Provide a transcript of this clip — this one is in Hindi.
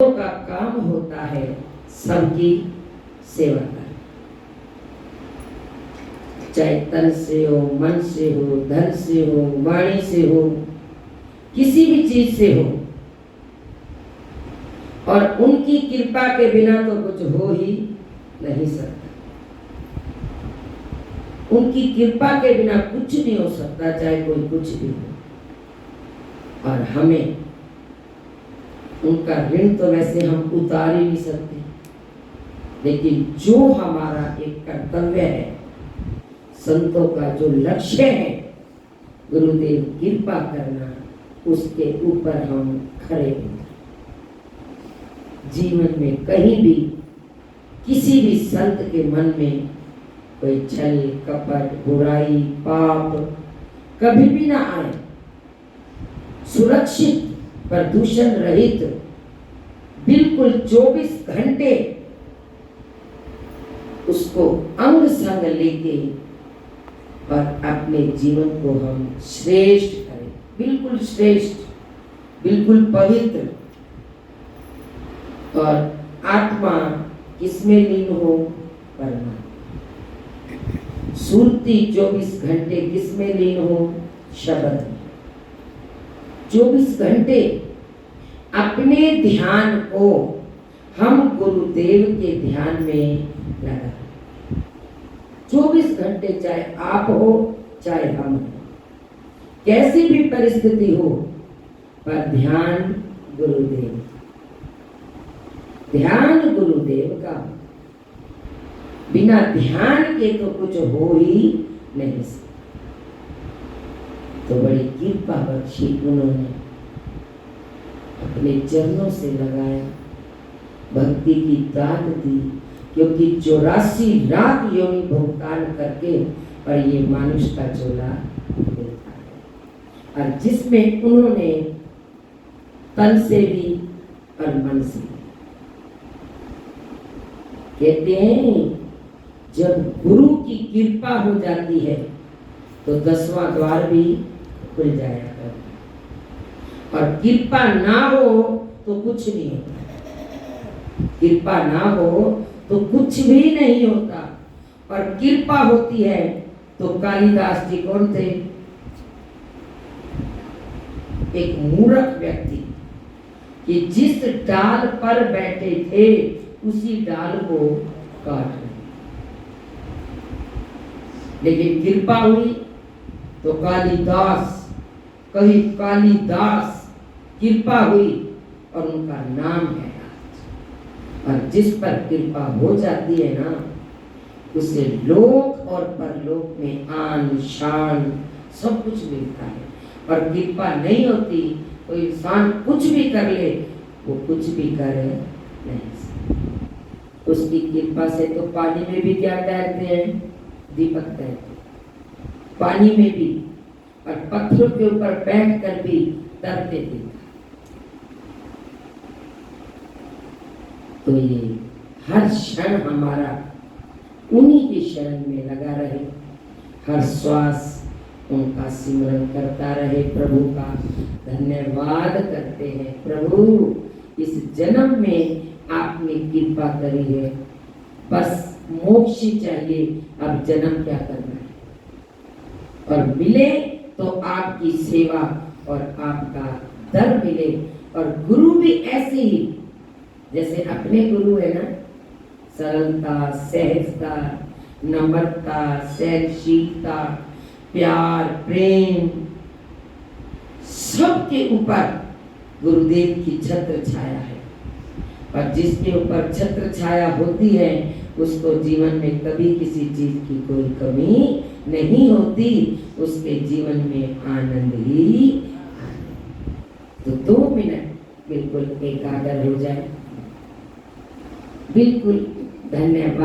का काम होता है सबकी सेवा करना, चाहे तन से हो, मन से हो, धन से हो, वाणी से हो, किसी भी चीज से हो। और उनकी कृपा के बिना तो कुछ हो ही नहीं सकता। उनकी कृपा के बिना कुछ नहीं हो सकता, चाहे कोई कुछ भी हो। और हमें उनका ऋण तो वैसे हम उतार ही नहीं सकते, लेकिन जो हमारा एक कर्तव्य है, संतों का जो लक्ष्य है, गुरुदेव कृपा करना, उसके ऊपर हम खड़े हैं। जीवन में कहीं भी किसी भी संत के मन में कोई छल, कपट, बुराई, पाप कभी भी ना आए। सुरक्षित, प्रदूषण रहित, बिल्कुल 24 घंटे उसको अंग संग लेके और अपने जीवन को हम श्रेष्ठ करें, बिल्कुल श्रेष्ठ, बिल्कुल पवित्र। और आत्मा किसमें लीन हो? परमात्मा। सुरती 24 घंटे किसमें लीन हो? शब्द में। 24 घंटे अपने ध्यान को हम गुरुदेव के ध्यान में लगा। 24 घंटे, चाहे आप हो चाहे हम हो, कैसी भी परिस्थिति हो, पर ध्यान गुरुदेव, ध्यान गुरुदेव का। बिना ध्यान के तो कुछ हो ही नहीं सकता। तो बड़ी कृपा बख्शी उन्होंने, अपने चरणों से लगाया, भक्ति की दात दी। क्योंकि 84 लाख योनि भुगतान करके और ये मानुष का चोला देता है। और जिसमें उन्होंने तन से भी और मन से भी, कहते हैं जब गुरु की कृपा हो जाती है तो 10वां द्वार भी खुल जाया करता। और कृपा ना हो तो कुछ नहीं होता। कृपा ना हो तो कुछ भी नहीं होता। और कृपा होती है तो कालिदास जी कौन थे? एक मूर्ख व्यक्ति कि जिस डाल पर बैठे थे उसी डाल को काट रहे। लेकिन कृपा हुई तो कालिदास, कहीं कालिदास, कृपा हुई और उनका नाम है। और जिस पर कृपा हो जाती है ना, उसे लोक और परलोक में आन शान सब कुछ मिलता है। और कृपा नहीं होती तो इंसान कुछ भी कर ले, वो कुछ भी करे नहीं। उसकी कृपा से तो पानी में भी क्या तैरते हैं? दीपक तैरते, पानी में भी, और पत्थरों के ऊपर बैठ कर भी तरते थे। तो ये हर क्षण हमारा उन्हीं के शरण में लगा रहे, हर श्वास उनका सिमरन करता रहे, प्रभु का धन्यवाद करते हैं। प्रभु, इस जन्म में आपने कृपा करी है, बस मोक्ष ही चाहिए, अब जन्म क्या करना है? और मिले तो आपकी सेवा और आपका दर मिले। और गुरु भी ऐसे ही, जैसे अपने गुरु है ना, सरलता, सहजता, नम्रता, सहनशीलता, प्यार, प्रेम, सबके ऊपर गुरुदेव की छत्र छाया है। और जिसके ऊपर छत्र छाया होती है उसको जीवन में कभी किसी चीज की कोई कमी नहीं होती, उसके जीवन में आनंद ही आनंद। तो 2 मिनट बिल्कुल एकाग्र हो जाए। बिल्कुल धन्यवाद।